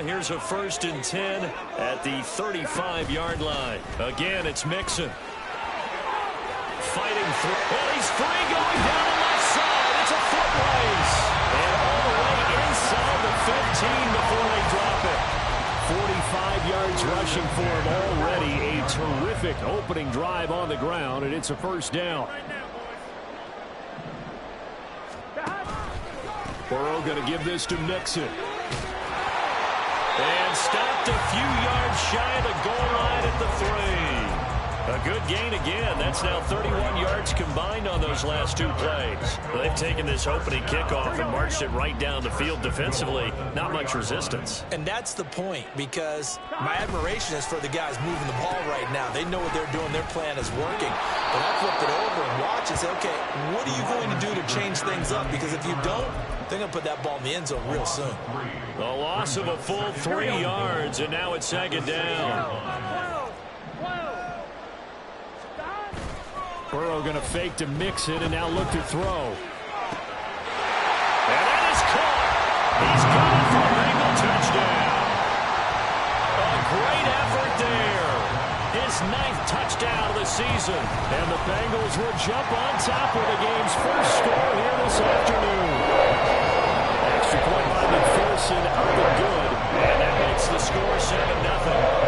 Here's a 1st and 10 at the 35-yard line. Again, it's Mixon. Fighting through. And he's free going down the left side. It's a foot race. And all the way inside the 15 before they drop it. 45 yards rushing for him already. A terrific opening drive on the ground, and it's a 1st down. Burrow going to give this to Mixon. And stopped a few yards shy of the goal line at the 3. A good gain again. That's now 31 yards combined on those last 2 plays. They've taken this opening kickoff and marched it right down the field defensively. Not much resistance. And that's the point, because my admiration is for the guys moving the ball right now. They know what they're doing. Their plan is working. But I flipped it over and watch and say, okay, what are you going to do to change things up? Because if you don't, they're going to put that ball in the end zone real soon. A loss of a full 3 yards, and now it's 2nd down. Burrow going to fake to Mixon and now look to throw. And that is caught. He's got it for a Bengal touchdown. A great effort there. His 9th touchdown of the season. And the Bengals will jump on top with the game's first score here this afternoon. Extra point by McPherson up and good. And that makes the score 7-0.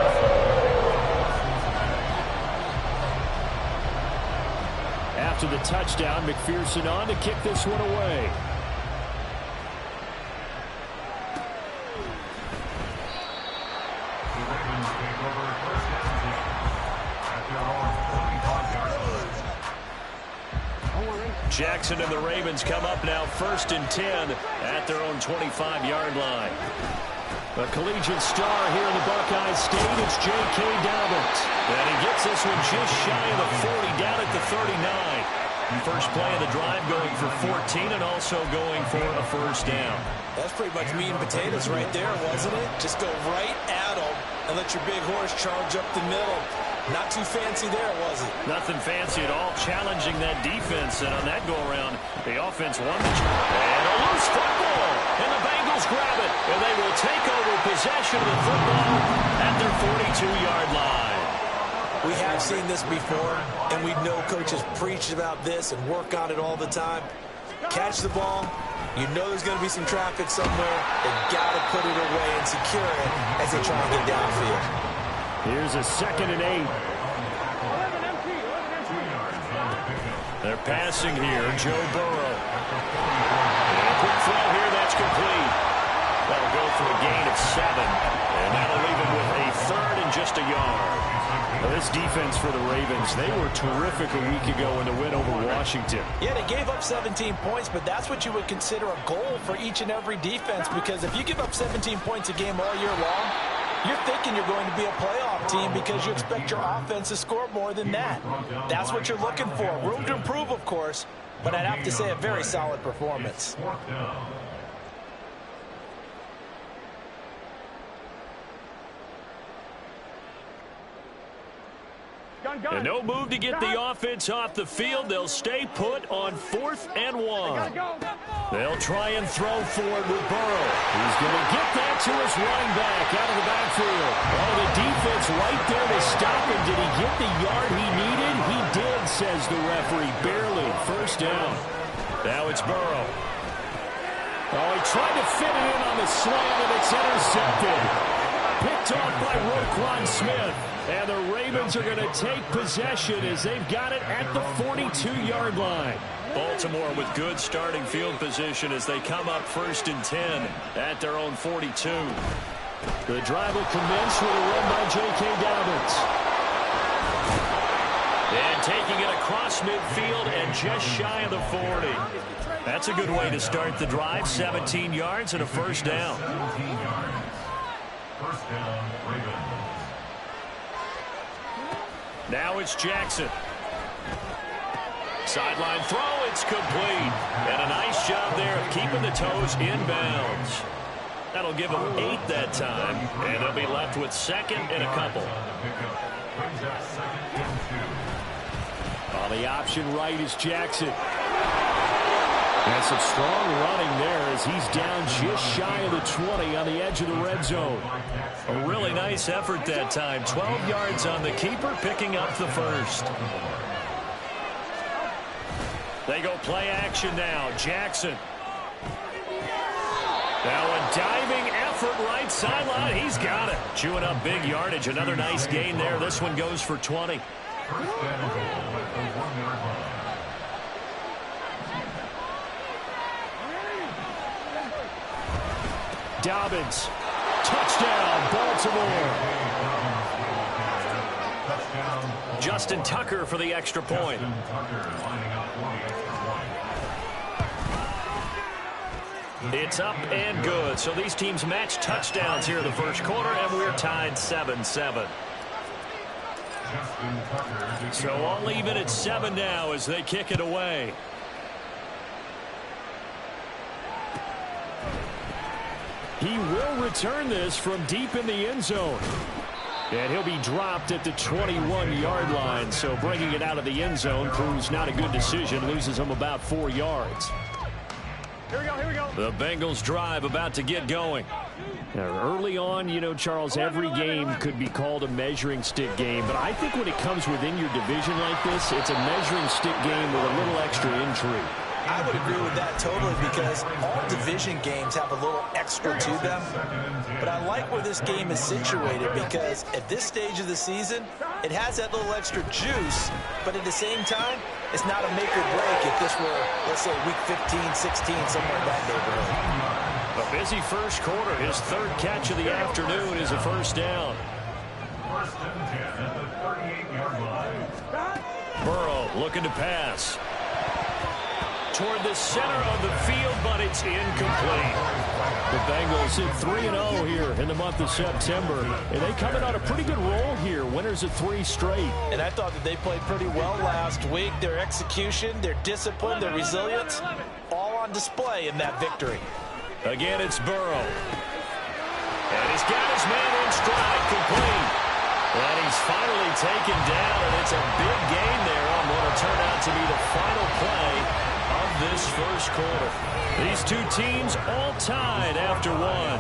After the touchdown, McPherson on to kick this one away. Jackson and the Ravens come up now 1st and 10 at their own 25-yard line. A collegiate star here in the Buckeye State, it's J.K. Dobbins. And he gets this one just shy of the 40, down at the 39. First play of the drive going for 14 and also going for a 1st down. That's pretty much meat and potatoes right there, wasn't it? Just go right at them and let your big horse charge up the middle. Not too fancy there, was it? Nothing fancy at all, challenging that defense. And on that go-around, the offense won the job. And a loose football. And the Bengals grab it. And they will take over possession of the football at their 42-yard line. We have seen this before, and we know coaches preach about this and work on it all the time. Catch the ball. You know there's going to be some traffic somewhere. They've got to put it away and secure it as they try and get downfield. Here's a 2nd and 8. They're passing here. Joe Burrow. And a quick throw here. That's complete. That'll go for a gain of 7. And that'll leave him with a 3rd and just a yard. Now this defense for the Ravens, they were terrific a week ago in the win over Washington. Yeah, they gave up 17 points, but that's what you would consider a goal for each and every defense, because if you give up 17 points a game all year long, you're thinking you're going to be a playoff team because you expect your offense to score more than that. That's what you're looking for. Room to improve, of course, but I'd have to say a very solid performance. And no move to get the offense off the field. They'll stay put on 4th and 1. They'll try and throw forward with Burrow. He's going to get that to his running back out of the backfield. Oh, the defense right there to stop him. Did he get the yard he needed? He did, says the referee. Barely. 1st down. Now it's Burrow. Oh, he tried to fit it in on the slant, and it's intercepted. Picked off by Roquan Smith. And the Ravens are going to take possession as they've got it at the 42-yard line. Baltimore with good starting field position as they come up 1st and 10 at their own 42. The drive will commence with a run by J.K. Dobbins. And taking it across midfield and just shy of the 40. That's a good way to start the drive. 17 yards and a 1st down. 1st down, Ravens. Now it's Jackson. Sideline throw, it's complete. And a nice job there of keeping the toes inbounds. That'll give them 8 that time. And they'll be left with 2nd and a couple. On the option right is Jackson. And some strong running there as he's down just shy of the 20 on the edge of the red zone. A really nice effort that time. 12 yards on the keeper, picking up the first. They go play action now. Jackson. Now a diving effort right sideline. He's got it. Chewing up big yardage. Another nice gain there. This one goes for 20. Dobbins. Touchdown, Baltimore. Justin Tucker for the extra point. It's up and good. So these teams match touchdowns here in the first quarter, and we're tied 7-7. So all even at 7 now as they kick it away. He will return this from deep in the end zone. And he'll be dropped at the 21-yard line. So bringing it out of the end zone proves not a good decision. Loses him about 4 yards. Here we go. The Bengals drive about to get going. Now, early on, you know, Charles, every game could be called a measuring stick game. But I think when it comes within your division like this, it's a measuring stick game with a little extra intrigue. I would agree with that totally because all division games have a little extra to them. But I like where this game is situated because at this stage of the season, it has that little extra juice. But at the same time, it's not a make or break if this were, let's say, week 15, 16, somewhere in that neighborhood. A busy first quarter. His third catch of the afternoon is a first down. Burrow looking to pass. Toward the center of the field, but it's incomplete. The Bengals hit 3-0 here in the month of September, and they coming on a pretty good roll here. Winners of 3 straight. And I thought that they played pretty well last week. Their execution, their discipline, their resilience, all on display in that victory. Again, it's Burrow. And he's got his man in stride, complete. And he's finally taken down, and it's a big gain there on what will turn out to be the final play of this first quarter. These two teams all tied after one.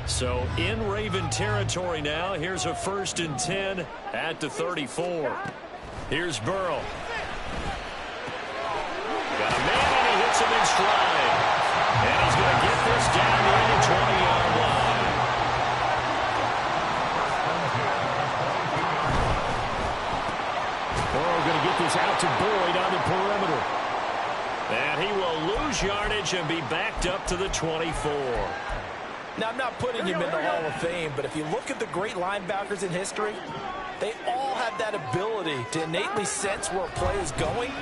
So in Raven territory now. Here's a 1st and 10 at the 34. Here's Burrow. Got a man, and he hits him in stride. And he's going to get this down near the 20-yard line. Burrow going to get this out to Boyd on the perimeter. And he will lose yardage and be backed up to the 24. Now, I'm not putting him in the Hall of Fame, but if you look at the great linebackers in history, they all have that ability to innately sense where a play is going,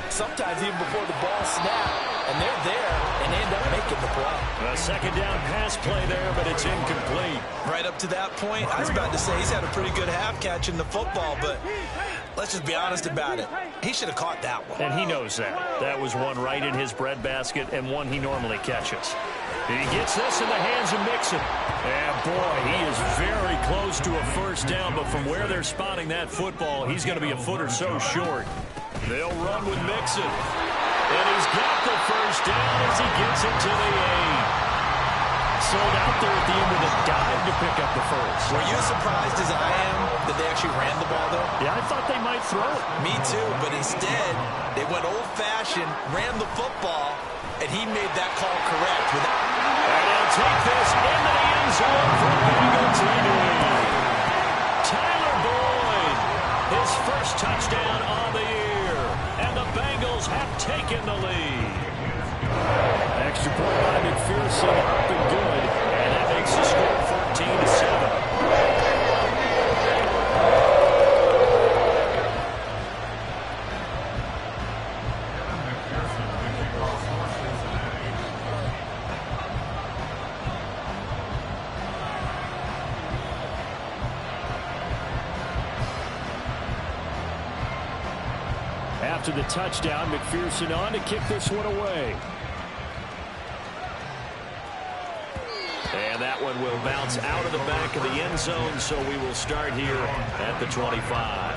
sometimes even before the ball snaps, and they're there and end up making the play. A second down pass play there, but it's incomplete. Right up to that point, I was about to say he's had a pretty good half catching the football, but let's just be honest about it. He should have caught that one. And he knows that. That was one right in his breadbasket and one he normally catches. He gets this in the hands of Mixon. And boy, he is very close to a first down, but from where they're spotting that football, he's going to be a foot or so short. They'll run with Mixon. And he's got the first down as he gets it to the 8. Sold out there at the end of the dive to pick up the first. Were you surprised as I am that they actually ran the ball there? Yeah, I thought they might throw it. Me too, but instead, they went old-fashioned, ran the football, and he made that call correct. And he'll take this into the end zone for Bengal TD. Tyler Boyd, his first touchdown on the year. And the Bengals have taken the lead. Extra point by McPherson, up and good. And that makes the score 14-7. After the touchdown, McPherson on to kick this one away. And that one will bounce out of the back of the end zone, so we will start here at the 25.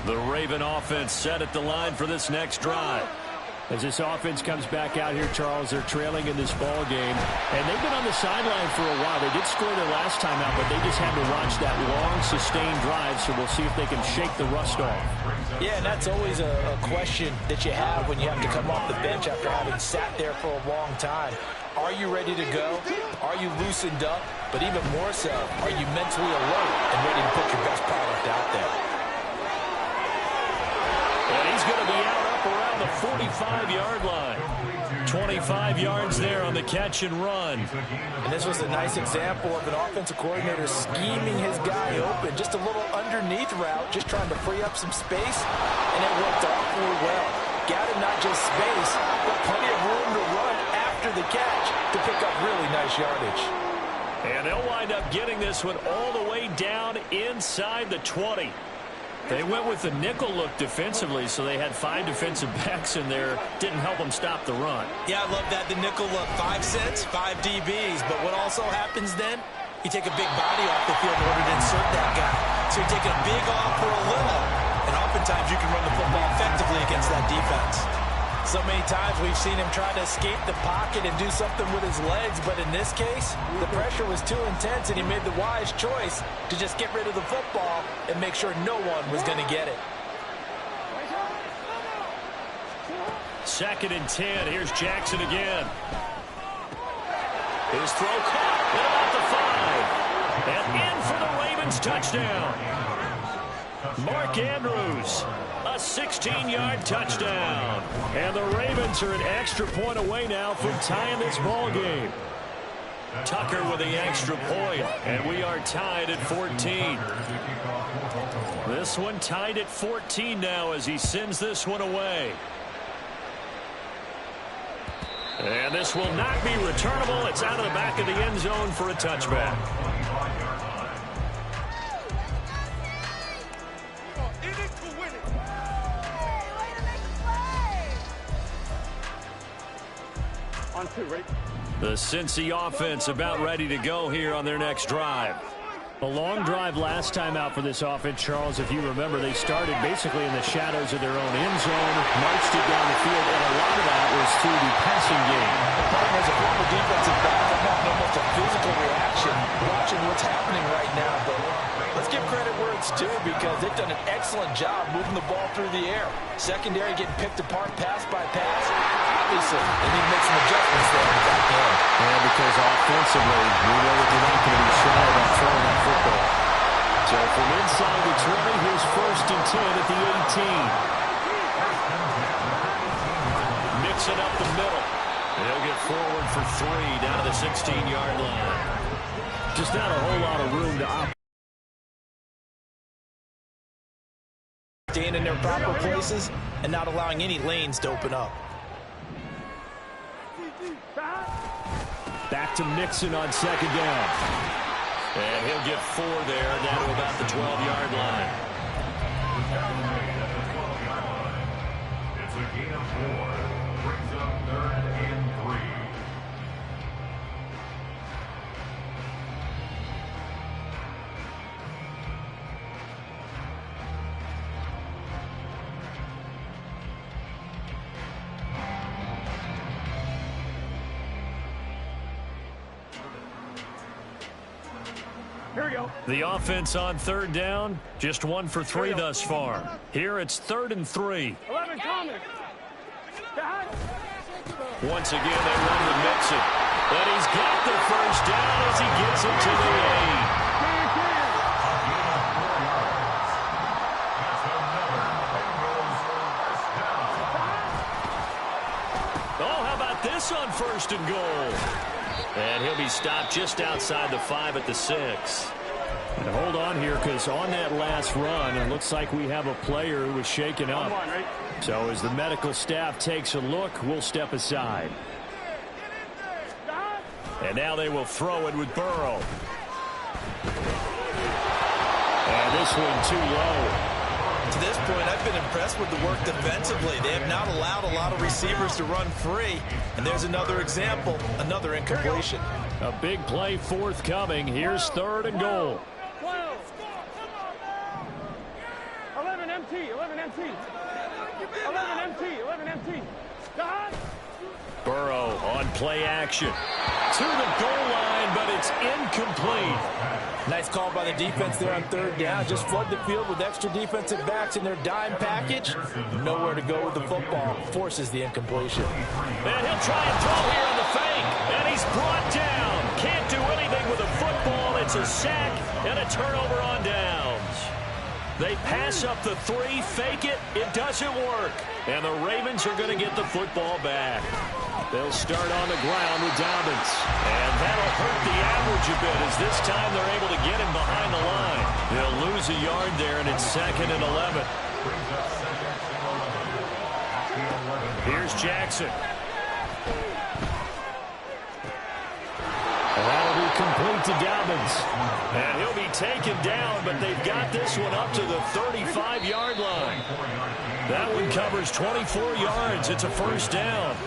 The Raven offense set at the line for this next drive. As this offense comes back out here, Charles, they're trailing in this ball game. And they've been on the sideline for a while. They did score their last time out, but they just had to watch that long, sustained drive, so we'll see if they can shake the rust off. Yeah, and that's always a question that you have when you have to come off the bench after having sat there for a long time. Are you ready to go? Are you loosened up? But even more so, are you mentally alert and ready to put your best product out there? And he's going to be out up around the 45-yard line. 25 yards there on the catch and run. And this was a nice example of an offensive coordinator scheming his guy open. Just a little underneath route, just trying to free up some space, and it worked awfully well. Got him not just space, but plenty of room to run after the catch to pick up really nice yardage. And they'll wind up getting this one all the way down inside the 20. They went with the nickel look defensively, so they had 5 defensive backs in there. Didn't help them stop the run. Yeah, I love that. The nickel look, 5 cents, 5 DBs. But what also happens then, you take a big body off the field in order to insert that guy. So you're taking a big off for a little. And oftentimes you can run the football effectively against that defense. So many times we've seen him try to escape the pocket and do something with his legs, but in this case, the pressure was too intense and he made the wise choice to just get rid of the football and make sure no one was going to get it. 2nd and 10. Here's Jackson again. His throw caught at about the 5. And in for the Ravens touchdown. Mark Andrews, a 16-yard touchdown. And the Ravens are an extra point away now from tying this ball game. Tucker with the extra point, and we are tied at 14. This one tied at 14 now as he sends this one away. And this will not be returnable. It's out of the back of the end zone for a touchback. The Cincy offense about ready to go here on their next drive. A long drive last time out for this offense, Charles. If you remember, they started basically in the shadows of their own end zone, marched it down the field, and a lot of that was through the passing game. As a former defensive back, I'm having almost a physical reaction watching what's happening right now. But let's give credit where it's due because they've done an excellent job moving the ball through the air. Secondary getting picked apart pass by pass. Obviously, they need to make some adjustments there in the back end. Yeah, because offensively, we know that they're not going to be shy about throwing that football. So from inside the 20, here's 1st and 10 at the 18. Mix it up the middle. They'll get forward for 3 down to the 16-yard line. Just not a whole lot of room to operate. Staying in their proper places and not allowing any lanes to open up. Back to Mixon on 2nd down. And he'll get 4 there, down to about the 12-yard line. It's a gain of 4. Brings up 3rd and 3. Here we go. The offense on 3rd down, just 1 for 3 thus far. Here it's 3rd and 3. 11 coming. Once again, they run with Mixon. But he's got the 1st down as he gets it to the 8. Oh, how about this on 1st and goal? And he'll be stopped just outside the 5 at the 6. And hold on here, because on that last run, it looks like we have a player who was shaken up. So as the medical staff takes a look, we'll step aside. And now they will throw it with Burrow. And this one too low. to this point, I've been impressed with the work defensively. They have not allowed a lot of receivers to run free. And there's another example, another incompletion. A big play forthcoming. Here's 3rd and goal. 11 MT, 11 MT. 11 MT, 11 MT. Burrow on play action. To the goal line, but it's incomplete. Nice call by the defense there on 3rd down. Just flood the field with extra defensive backs in their dime package. Nowhere to go with the football. Forces the incompletion. And he'll try and throw here on the fake. And he's brought down. Can't do anything with the football. It's a sack and a turnover on downs. They pass up the 3, fake it. It doesn't work. And the Ravens are going to get the football back. They'll start on the ground with Dobbins. And that'll hurt the average a bit as this time they're able to get him behind the line. They'll lose a yard there, and it's 2nd and 11. Here's Jackson. And that'll be complete to Dobbins. And he'll be taken down, but they've got this one up to the 35-yard line. That one covers 24 yards. It's a 1st down.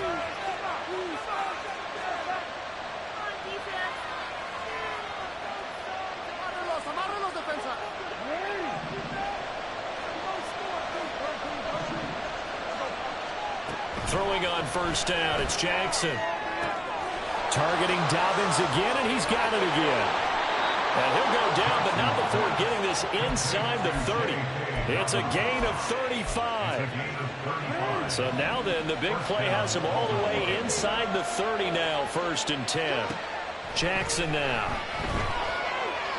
Throwing on 1st down, it's Jackson. Targeting Dobbins again, and he's got it again. And he'll go down, but not before getting this inside the 30. It's a gain of 35. So now then, the big play has him all the way inside the 30 now, 1st and 10. Jackson now.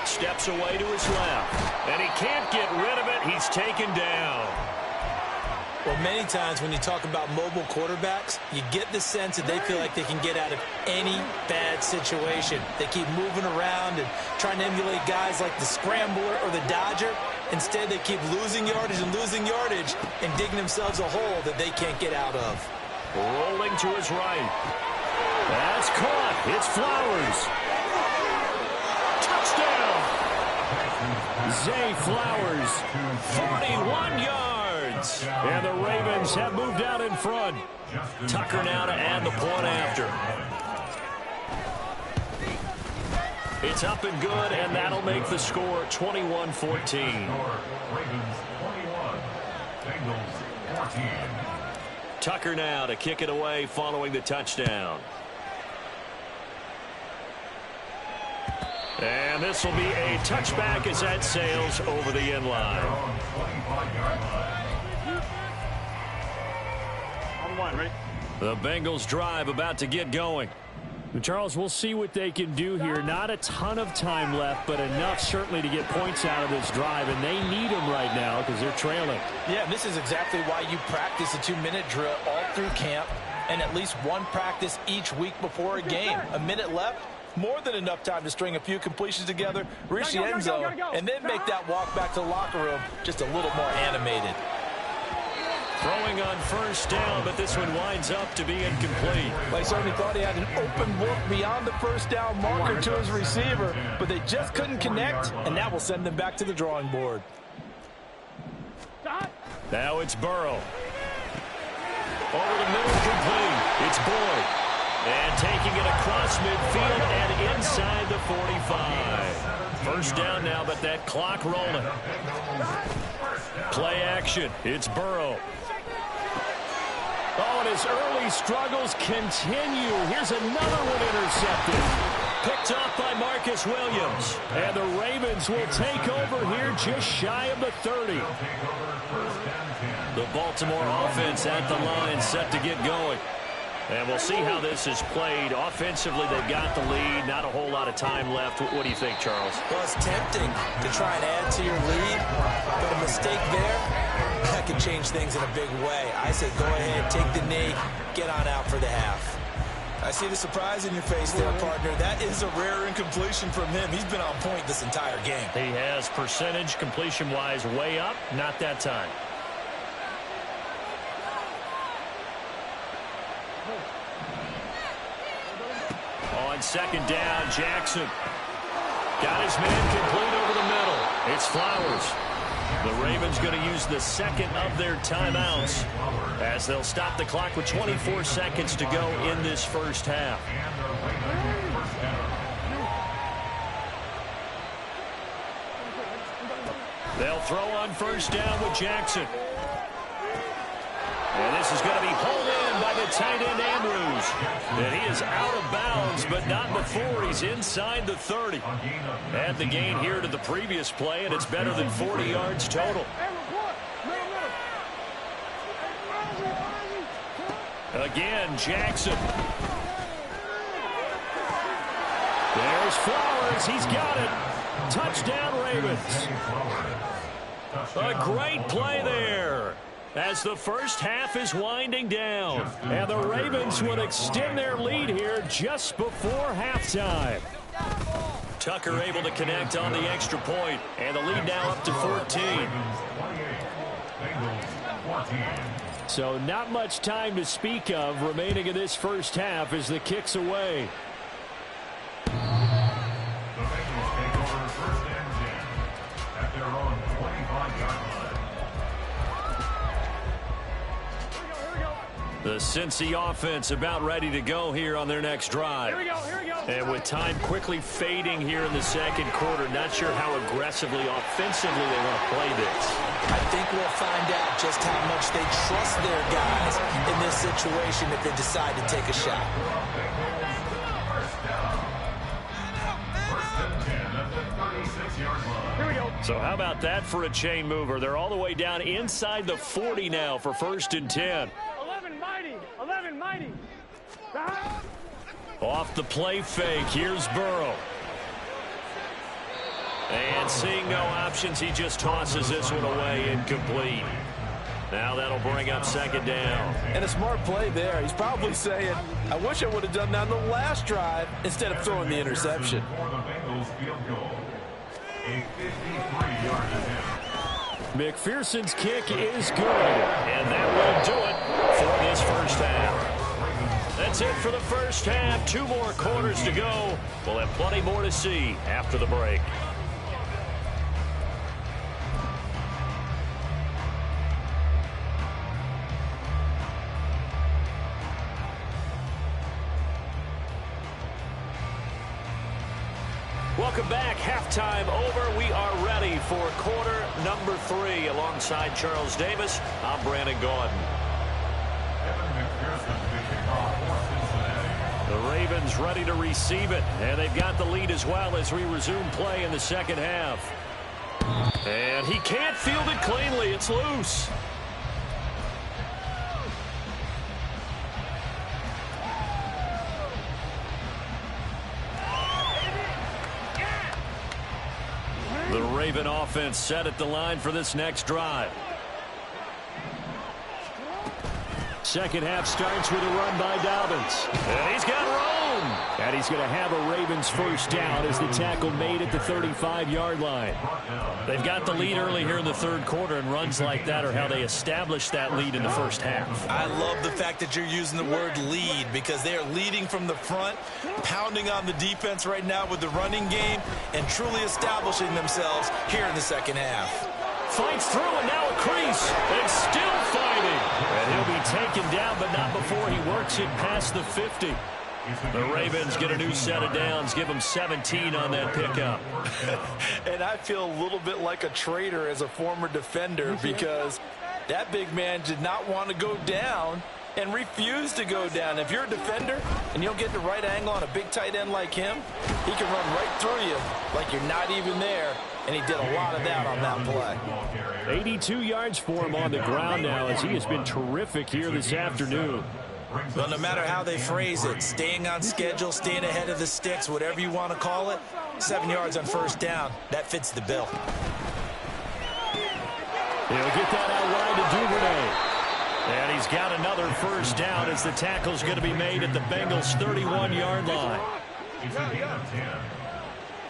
Steps away to his left. And he can't get rid of it. He's taken down. Well, many times when you talk about mobile quarterbacks, you get the sense that they feel like they can get out of any bad situation. They keep moving around and trying to emulate guys like the Scrambler or the Dodger. Instead, they keep losing yardage and digging themselves a hole that they can't get out of. Rolling to his right. That's caught. It's Flowers. Touchdown. Zay Flowers, 41 yards. And the Ravens have moved out in front. Tucker now to add the point after. It's up and good, and that'll make the score 21-14. Tucker now to kick it away following the touchdown. And this will be a touchback as that sails over the end line. The Bengals drive about to get going. Charles, we'll see what they can do here. Not a ton of time left, but enough certainly to get points out of this drive, and they need them right now because they're trailing. Yeah, and this is exactly why you practice a 2-minute drill all through camp and at least one practice each week before a game. A minute left, more than enough time to string a few completions together, reach the end zone, and then make that walk back to the locker room just a little more animated. Throwing on 1st down, but this one winds up to be incomplete. They certainly thought he had an open look beyond the 1st down marker to his receiver, but they just couldn't connect, and that will send them back to the drawing board. Now it's Burrow. Over the middle, complete. It's Boyd. And taking it across midfield and inside the 45. 1st down now, but that clock rolling. Play action. It's Burrow. Oh, and his early struggles continue. Here's another one intercepted. Picked off by Marcus Williams. And the Ravens will take over here just shy of the 30. The Baltimore offense at the line set to get going. And we'll see how this is played. Offensively, they've got the lead. Not a whole lot of time left. What do you think, Charles? Well, it's tempting to try and add to your lead, but a mistake there, that could change things in a big way. I say go ahead, take the knee, get on out for the half. I see the surprise in your face there, partner. That is a rare incompletion from him. He's been on point this entire game. He has percentage completion-wise way up. Not that time. On 2nd down, Jackson got his man complete over the middle. It's Flowers. The Ravens going to use the second of their timeouts as they'll stop the clock with 24 seconds to go in this first half. They'll throw on first down with Jackson. And this is going to be hauled in by the tight end Andrews. And he is out of bounds, but not before he's inside the 30. Add the gain here to the previous play, and it's better than 40 yards total. Again, Jackson. There's Flowers. He's got it. Touchdown, Ravens. A great play there as the first half is winding down. And the Ravens would extend their lead here just before halftime. Tucker able to connect on the extra point, and the lead now up to 14. So not much time to speak of remaining in this first half as the kick's away. The Cincy offense about ready to go here on their next drive. Here we go. And with time quickly fading here in the second quarter, not sure how aggressively, offensively they want to play this. I think we'll find out just how much they trust their guys in this situation if they decide to take a shot. Here we go. So how about that for a chain mover? They're all the way down inside the 40 now for 1st and 10. 11 mighty. Off the play fake, here's Burrow. And seeing no options, he just tosses this one away incomplete. Now that'll bring up 2nd down. And a smart play there. He's probably saying, I wish I would have done that on the last drive instead of throwing the interception. McPherson's kick is good. And that will do it for this first half. That's it for the first half. 2 more quarters to go. We'll have plenty more to see after the break. Welcome back. Halftime over. We are ready for quarter number 3. Alongside Charles Davis, I'm Brandon Gaudin. The Ravens ready to receive it, and they've got the lead as well as we resume play in the second half. And he can't field it cleanly. It's loose. The Raven offense set at the line for this next drive. Second half starts with a run by Dobbins. And he's got room. And he's going to have a Ravens first down as the tackle made at the 35-yard line. They've got the lead early here in the third quarter, and runs like that are how they establish that lead in the first half. I love the fact that you're using the word lead because they are leading from the front, pounding on the defense right now with the running game, and truly establishing themselves here in the second half. Fights through, and now a crease, and still fighting. And he'll be taken down, but not before he works it past the 50. The Ravens get a new set of downs, give them 17 on that pickup. And I feel a little bit like a traitor as a former defender because that big man did not want to go down and refused to go down. If you're a defender and you don't get the right angle on a big tight end like him, he can run right through you like you're not even there. And he did a lot of that on that play. 82 yards for him on the ground now as he has been terrific here this afternoon. Well, no matter how they phrase it, staying on schedule, staying ahead of the sticks, whatever you want to call it, 7 yards on first down, that fits the bill. He'll get that out wide to Duvernay. And he's got another first down as the tackle's going to be made at the Bengals' 31-yard line.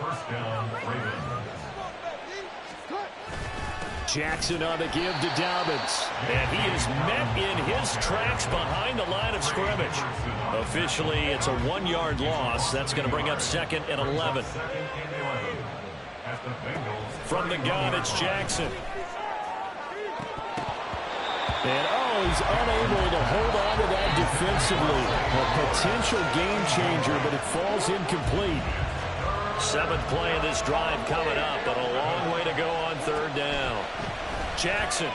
First down, Ravens. Jackson on the give to Dobbins. And he is met in his tracks behind the line of scrimmage. Officially, it's a 1-yard loss. That's going to bring up 2nd and 11. From the gun, it's Jackson. And, he's unable to hold on to that defensively. A potential game changer, but it falls incomplete. 7th play of this drive coming up, but a long way to go on 3rd down. Jackson.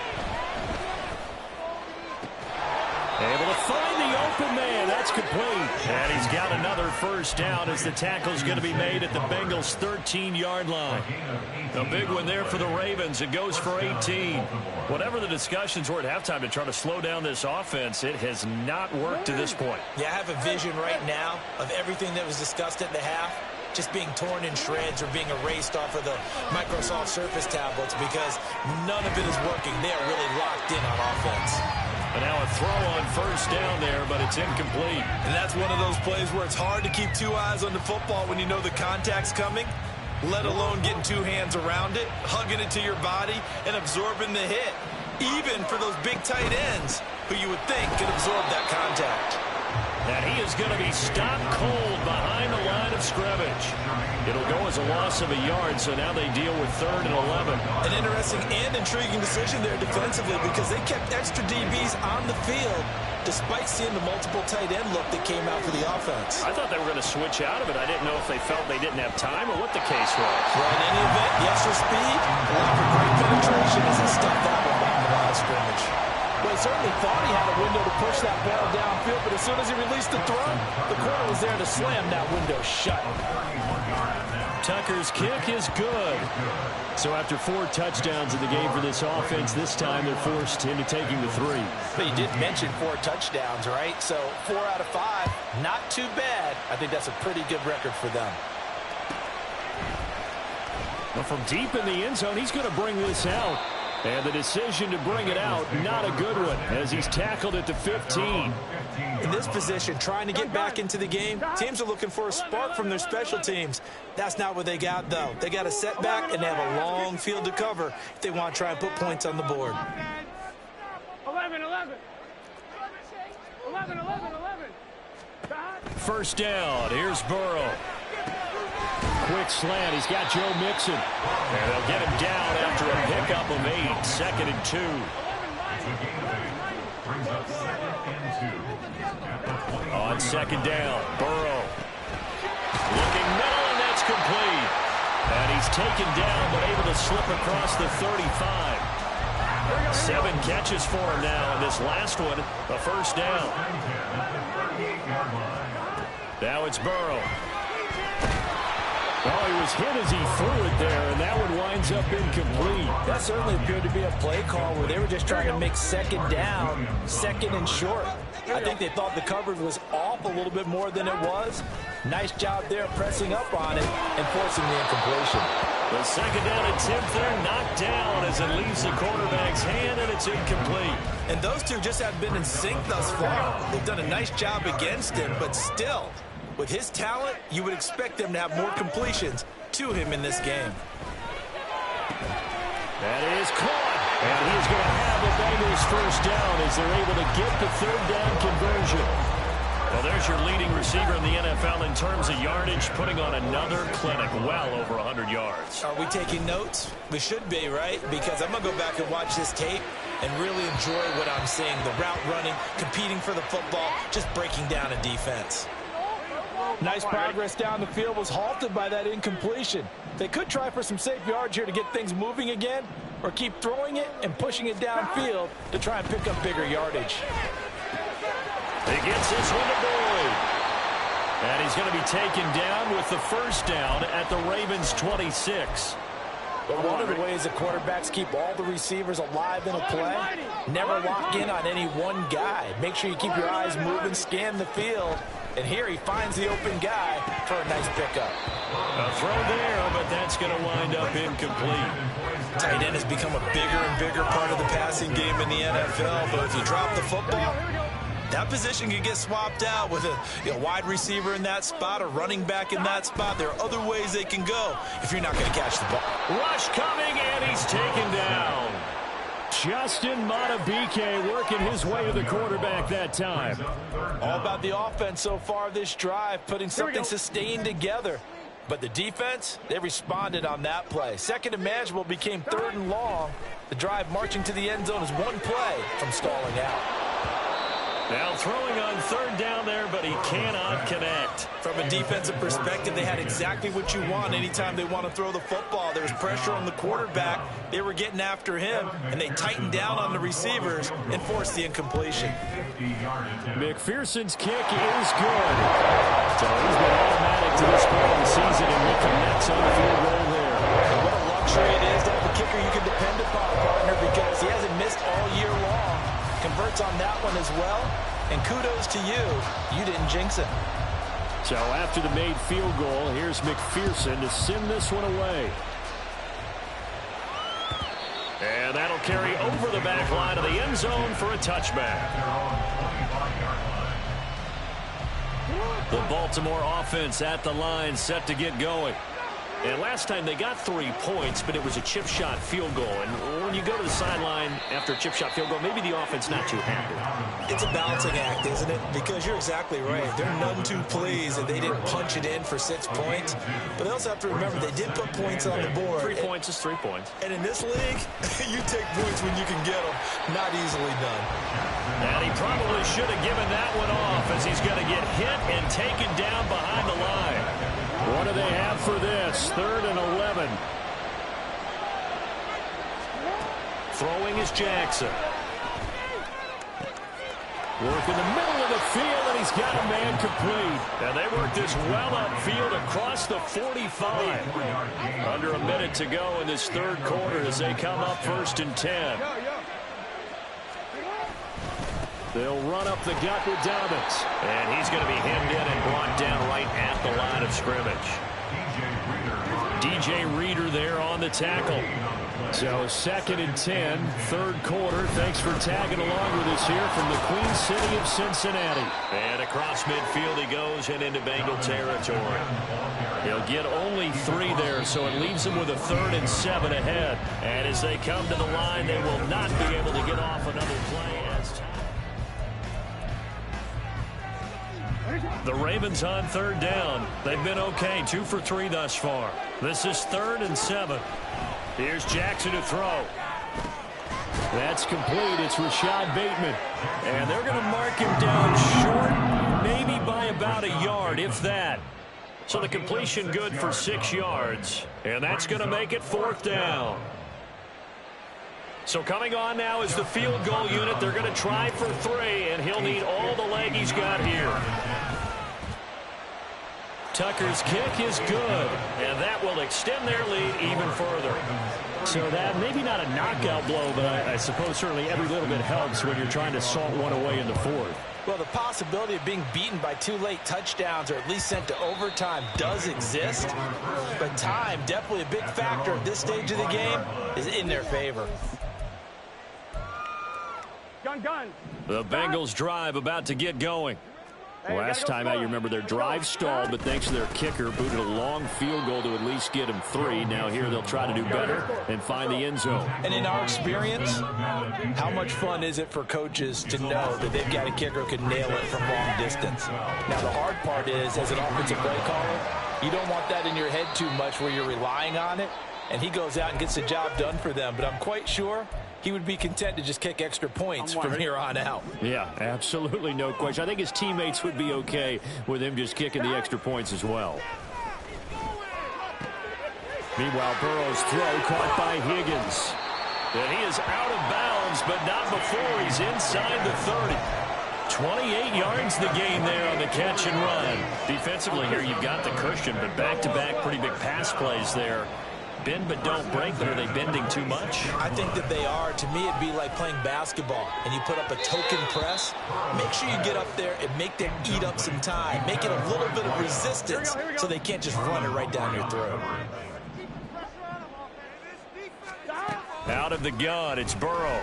Able to find the open man. That's complete. And he's got another first down as the tackle's going to be made at the Bengals' 13-yard line. A big one there for the Ravens. It goes for 18. Whatever the discussions were at halftime to try to slow down this offense, it has not worked to this point. Yeah, I have a vision right now of everything that was discussed at the half just being torn in shreds or being erased off of the Microsoft Surface tablets because none of it is working. They are really locked in on offense. And now a throw on first down there, but it's incomplete. And that's one of those plays where it's hard to keep 2 eyes on the football when you know the contact's coming, let alone getting 2 hands around it, hugging it to your body, and absorbing the hit. Even for those big tight ends who you would think could absorb that contact. And he is going to be stopped cold behind the line of scrimmage. It'll go as a loss of a yard, so now they deal with 3rd and 11. An interesting and intriguing decision there defensively because they kept extra DBs on the field despite seeing the multiple tight end look that came out for the offense. I thought they were going to switch out of it. I didn't know if they felt they didn't have time or what the case was. Well, in any event, the extra speed, along with great penetration as he stuffed that one behind the line of scrimmage. Well, he certainly thought he had a window to push that ball downfield, but as soon as he released the throw, the corner was there to slam that window shut. Tucker's kick is good. So after 4 touchdowns in the game for this offense, this time they're forced into taking the 3. But you did mention 4 touchdowns, right? So 4 out of 5, not too bad. I think that's a pretty good record for them. Well, from deep in the end zone, he's going to bring this out. And the decision to bring it out, not a good one, as he's tackled at the 15. In this position, trying to get back into the game, teams are looking for a spark from their special teams. That's not what they got, though. They got a setback, and they have a long field to cover if they want to try and put points on the board. 11. 11. First down. Here's Burrow. Quick slant. He's got Joe Mixon. And they'll get him down after a pickup of 8. 2nd and 2. On 2nd down, Burrow. Looking middle, and that's complete. And he's taken down, but able to slip across the 35. 7 catches for him now, and this last one, a first down. Now it's Burrow. Oh, he was hit as he threw it there, and that one winds up incomplete. That certainly appeared to be a play call where they were just trying to make 2nd down, 2nd and short. I think they thought the coverage was off a little bit more than it was. Nice job there pressing up on it and forcing the incompletion. The 2nd down attempt there knocked down as it leaves the quarterback's hand, and it's incomplete. And those two just have been in sync thus far. They've done a nice job against him, but still, with his talent, you would expect them to have more completions to him in this game. That is caught. And he's going to have the Bengals first down as they're able to get the 3rd down conversion. Well, there's your leading receiver in the NFL in terms of yardage, putting on another clinic, well over 100 yards. Are we taking notes? We should be, right? Because I'm going to go back and watch this tape and really enjoy what I'm seeing. The route running, competing for the football, just breaking down a defense. Nice progress down the field was halted by that incompletion. They could try for some safe yards here to get things moving again, or keep throwing it and pushing it downfield to try and pick up bigger yardage. He gets this one to Boyd. And he's going to be taken down with the first down at the Ravens' 26. But one of the ways that quarterbacks keep all the receivers alive in a play, never lock in on any one guy. Make sure you keep your eyes moving, scan the field. And here he finds the open guy for a nice pickup. A throw there, but that's going to wind up incomplete. Tight end has become a bigger and bigger part of the passing game in the NFL. But if you drop the football, that position can get swapped out with a wide receiver in that spot, a running back in that spot. There are other ways they can go if you're not going to catch the ball. Rush coming, and he's taken down. Justin Madubuike working his way to the quarterback that time. All about the offense so far this drive, putting something sustained together. But the defense, they responded on that play. Second and manageable became 3rd and long. The drive marching to the end zone is one play from stalling out. Now throwing on 3rd down there, but he cannot connect. From a defensive perspective, they had exactly what you want anytime they want to throw the football. There was pressure on the quarterback. They were getting after him, and they tightened down on the receivers and forced the incompletion. McPherson's kick is good. So he's been automatic to this point of the season, and he connects on the field goal there. And what a luxury it is to have a kicker you can depend upon, partner, because he hasn't missed all year long. Converts on that one as well, and kudos to you. You didn't jinx it. So after the made field goal, here's McPherson to send this one away. And that'll carry over the back line of the end zone for a touchback. The Baltimore offense at the line, set to get going. And last time they got 3 points, but it was a chip shot field goal. And when you go to the sideline after a chip shot field goal, maybe the offense not too happy. It's a balancing act, isn't it? Because you're exactly right. They're none too pleased that they didn't punch it in for 6 points. But they also have to remember they did put points on the board. 3 points is 3 points. And in this league, you take points when you can get them. Not easily done. And he probably should have given that one off as he's going to get hit and taken down behind the line. What do they have for this? 3rd and 11. Throwing is Jackson. Work in the middle of the field, and he's got a man complete. And they work this well upfield across the 45. Under a minute to go in this 3rd quarter as they come up 1st and 10. They'll run up the gut with Dobbins. And he's going to be hemmed in and brought down right at the line of scrimmage. DJ Reader there on the tackle. So 2nd and 10, 3rd quarter. Thanks for tagging along with us here from the Queen City of Cincinnati. And across midfield he goes and into Bengal territory. He'll get only 3 there, so it leaves him with a 3rd and 7 ahead. And as they come to the line, they will not be able to get off another play. The Ravens on 3rd down. They've been okay, 2 for 3 thus far. This is 3rd and 7. Here's Jackson to throw. That's complete. It's Rashad Bateman. And they're going to mark him down short, maybe by about a yard, if that. So the completion good for 6 yards. And that's going to make it 4th down. So coming on now is the field goal unit. They're going to try for 3, and he'll need all the leg he's got here. Tucker's kick is good, and that will extend their lead even further. So that maybe not a knockout blow, but I suppose certainly every little bit helps when you're trying to salt one away in the 4th. Well, the possibility of being beaten by 2 late touchdowns or at least sent to overtime does exist. But time, definitely a big factor at this stage of the game, is in their favor. Gun. The Bengals drive about to get going. Last time out, you remember their drive stalled, but thanks to their kicker, booted a long field goal to at least get him 3. Now here they'll try to do better and find the end zone. And in our experience, how much fun is it for coaches to know that they've got a kicker who can nail it from long distance? Now the hard part is, as an offensive play caller, you don't want that in your head too much where you're relying on it, and he goes out and gets the job done for them. But I'm quite sure he would be content to just kick extra points from here on out. Yeah, absolutely no question. I think his teammates would be okay with him just kicking the extra points as well. Meanwhile, Burrow's throw caught by Higgins. And he is out of bounds, but not before he's inside the 30. 28 yards the gain there on the catch and run. Defensively here, you've got the cushion, but back-to-back pretty big pass plays there. Bend but don't break, but are they bending too much? I think that they are. To me, it'd be like playing basketball, and you put up a token press. Make sure you get up there and make them eat up some time. Make it a little bit of resistance so they can't just run it right down your throat. Out of the gun, it's Burrow.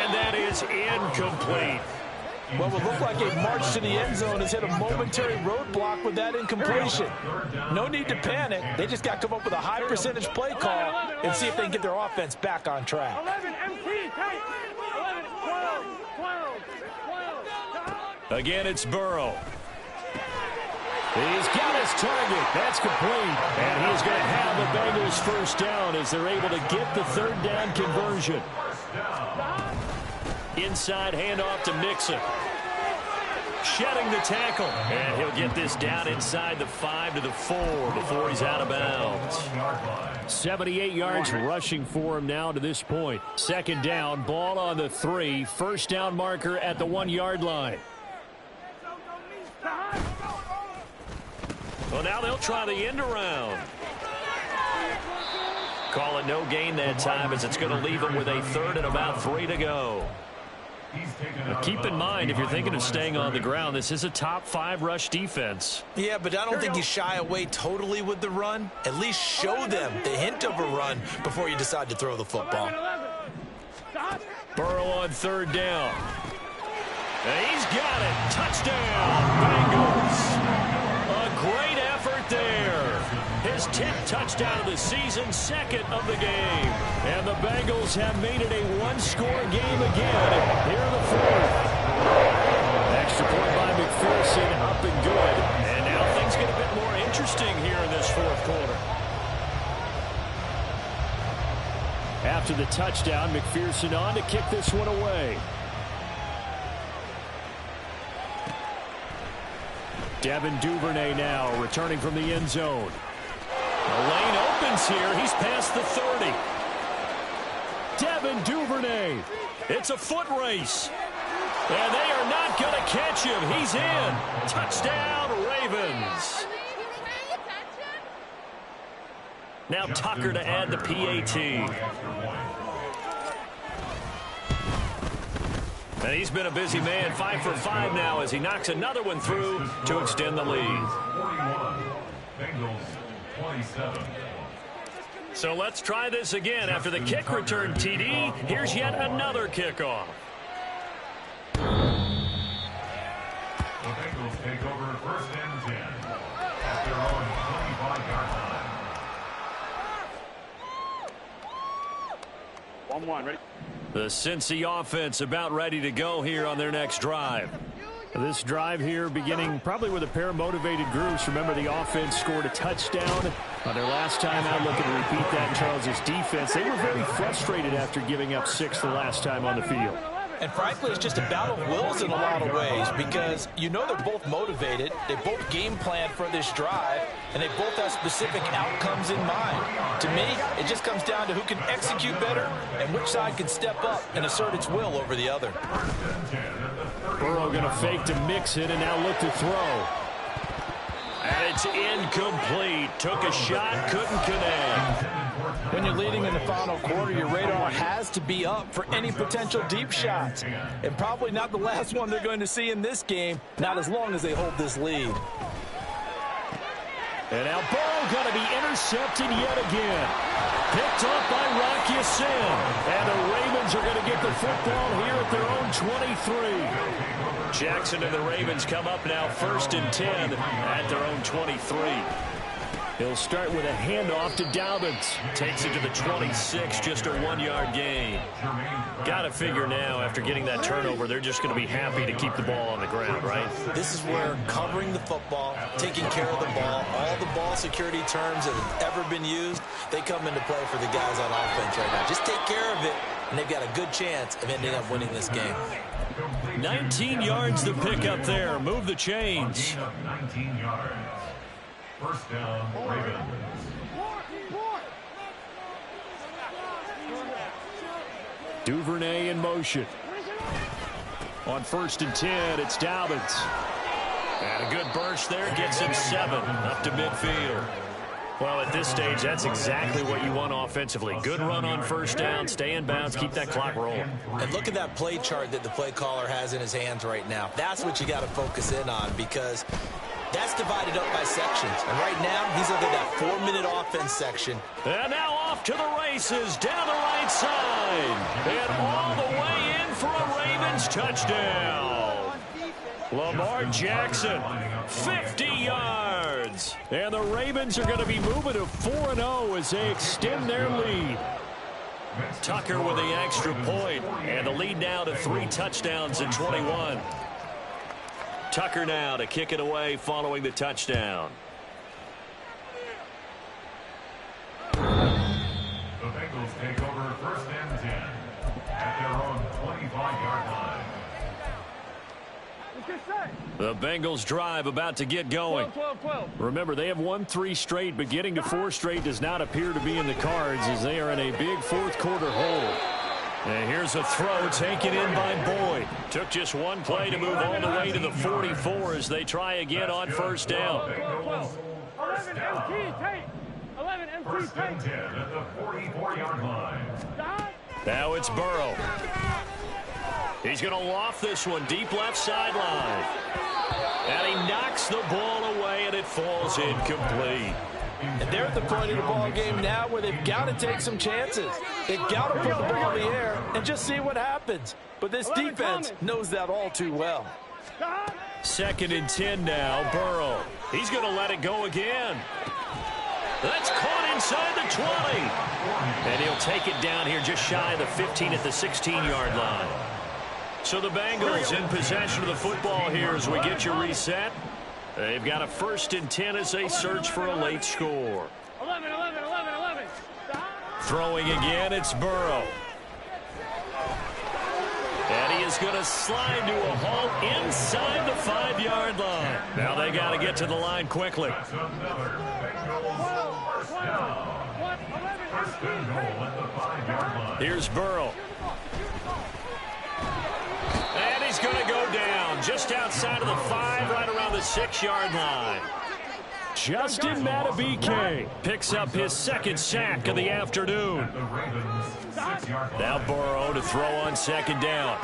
And that is incomplete. What would look like a march to the end zone has hit a momentary roadblock with that incompletion. No need to panic. They just got to come up with a high percentage play call and see if they can get their offense back on track. 11 MT, tight. 11, 12. Again, it's Burrow. He's got his target. That's complete. And he's going to have the Bengals first down as they're able to get the third down conversion. Inside handoff to Mixon. Shedding the tackle. And he'll get this down inside the 5 to the 4 before he's out of bounds. 78 yards rushing for him now to this point. Second down, ball on the 3. First down marker at the 1-yard line. Well, now they'll try the end around. Call it no gain that time as it's going to leave them with a third and about 3 to go. Now keep in mind, if you're thinking of staying on the ground, this is a top 5 rush defense. Yeah, but I don't think you shy away totally with the run. At least show them the hint of a run before you decide to throw the football. Burrow on third down. And he's got it. Touchdown, Bengals. A great effort there. His 10th touchdown of the season, second of the game. And the Bengals have made it a one-score game again here in the fourth. Extra point by McPherson, up and good. And now things get a bit more interesting here in this fourth quarter. After the touchdown, McPherson on to kick this one away. Devin Duvernay now returning from the end zone. The lane opens here. He's past the 30. Devin Duvernay. It's a foot race. And they are not going to catch him. He's in. Touchdown, Ravens. Now Tucker to add the PAT. And he's been a busy man, 5 for 5 now as he knocks another one through to extend the lead. So let's try this again. After the kick return TD, here's yet another kickoff. The Bengals take over first and 10 at their own 25-yard line. 1-1, ready? The Cincy offense about ready to go here on their next drive. This drive here beginning probably with a pair of motivated groups. Remember, the offense scored a touchdown on their last time out. Looking to repeat that in Charles' defense. They were very frustrated after giving up 6 the last time on the field. And frankly, it's just a battle of wills in a lot of ways because you know they're both motivated. They both game plan for this drive, and they both have specific outcomes in mind. To me, it just comes down to who can execute better and which side can step up and assert its will over the other. Burrow going to fake to mix it and now look to throw. And it's incomplete. Took a shot, couldn't connect. When you're leading in the final quarter, your radar has to be up for any potential deep shots. And probably not the last one they're going to see in this game, not as long as they hold this lead. And now Burrow going to be intercepted yet again. Picked up by Rock Ya-Sin. And the Ravens are going to get the football here at their own 23. Jackson and the Ravens come up now first and 10 at their own 23. He'll start with a handoff to Dobbins. Takes it to the 26, just a 1-yard gain. Got to figure now, after getting that turnover, they're just going to be happy to keep the ball on the ground, right? This is where covering the football, taking care of the ball, all the ball security terms that have ever been used, they come into play for the guys on offense right now. Just take care of it, and they've got a good chance of ending up winning this game. 19 yards to pick up there. Move the chains. 19 yards. First down, Ravens. Duvernay in motion. On first and 10, it's Dobbins. And a good burst there gets him 7 up to midfield. Well, at this stage, that's exactly what you want offensively. Good run on first down, stay in bounds, keep that clock rolling. And look at that play chart that the play caller has in his hands right now. That's what you got to focus in on because that's divided up by sections. And right now, he's looking at that 4-minute offense section. And now off to the races, down the right side. And all the way in for a Ravens touchdown. Lamar Jackson, 50 yards. And the Ravens are going to be moving to 4-0 as they extend their lead. Tucker with the extra point, and the lead now to 3 touchdowns in 21. Tucker now to kick it away following the touchdown. The Bengals take over 1st and 10 at their own 25-yard line. The Bengals drive about to get going. 12. Remember, they have won 3 straight, but getting to 4 straight does not appear to be in the cards as they are in a big fourth-quarter hole. And here's a throw taken in by Boyd. Took just one play to move all the way to the 44 as they try again on 1st down. 11 MT, take. 11 MT, 1st and take. 10 at the 44-yard line. Now it's Burrow. He's going to loft this one deep left sideline. And he knocks the ball away, and it falls incomplete. And they're at the point of the ball game now where they've got to take some chances. They've got to put the ball in the air and just see what happens. But this defense knows that all too well. 2nd and 10 now, Burrow. He's going to let it go again. That's caught inside the 20. And he'll take it down here just shy of the 15 at the 16-yard line. So the Bengals in possession of the football here as we get you reset. They've got a 1st and 10 as they search for a late score. 11. Throwing again, it's Burrow. And he is going to slide to a halt inside the 5-yard line. Now they got to get to the line quickly. That's another Bengals 1st down. 1st and goal at the 5-yard line. Here's Burrow. And he's going to go down just outside of the 5, right around the 6-yard line. Justin Madubuike Picks up his 2nd sack of the afternoon. The Ravens 6-yard line. Now Burrow to throw on 2nd down.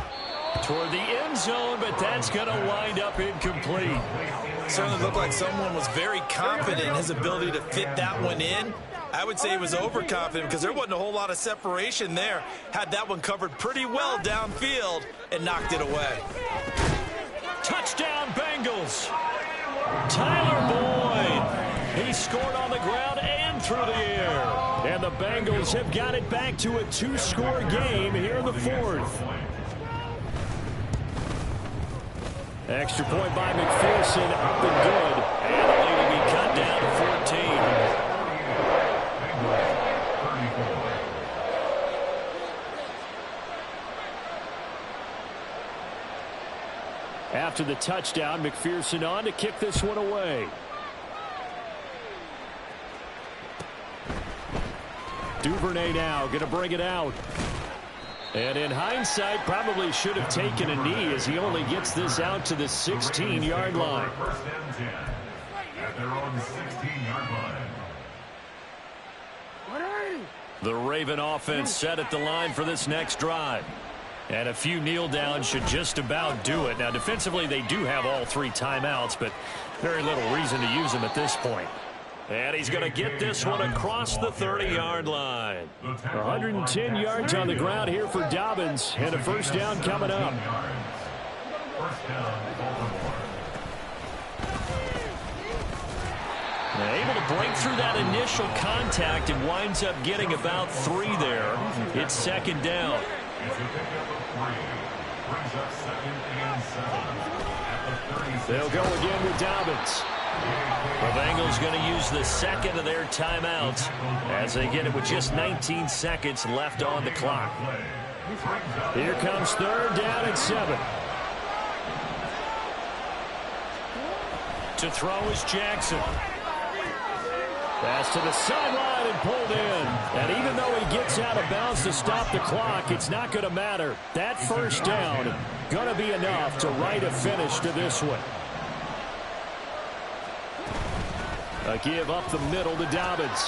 Toward the end zone, but that's going to wind up incomplete. Certainly looked like someone was very confident in his ability to fit that one in. I would say he was overconfident because there wasn't a whole lot of separation there. Had that one covered pretty well downfield and knocked it away. Touchdown, Bengals. Tyler Boyd. He scored on the ground and through the air. And the Bengals have got it back to a 2-score game here in the 4th. Extra point by McPherson, up and good. And the lead will be cut down to 14. After the touchdown, McPherson on to kick this one away. Duvernay now going to bring it out. And in hindsight, probably should have taken a knee as he only gets this out to the 16-yard line. 1st and 10 at their own 16-yard line. The Raven offense set at the line for this next drive. And a few kneel downs should just about do it. Now, defensively, they do have all 3 timeouts, but very little reason to use them at this point. And he's going to get this one across the 30-yard line. 110 yards on the ground here for Dobbins, and a 1st down coming up. 1st down, Baltimore. Able to break through that initial contact and winds up getting about 3 there. It's 2nd down. It's a pickup of 3. Brings up 2nd and 7 at the 36. They'll go again with Dobbins. The Bengals going to use the 2nd of their timeouts as they get it with just 19 seconds left on the clock. Here comes 3rd down and 7. To throw is Jackson. Pass to the sideline and pulled in. And even though he gets out of bounds to stop the clock, it's not going to matter. That 1st down going to be enough to write a finish to this one. A give up the middle to Dobbins.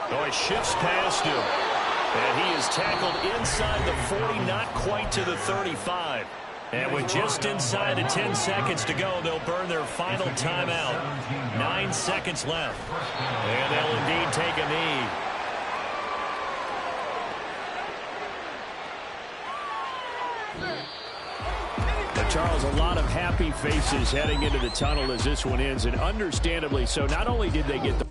Oh, he shifts past him. And he is tackled inside the 40, not quite to the 35. And with just inside of 10 seconds to go, they'll burn their final timeout. 9 seconds left. And they'll indeed take a knee. Charles, a lot of happy faces heading into the tunnel as this one ends, and understandably so. Not only did they get the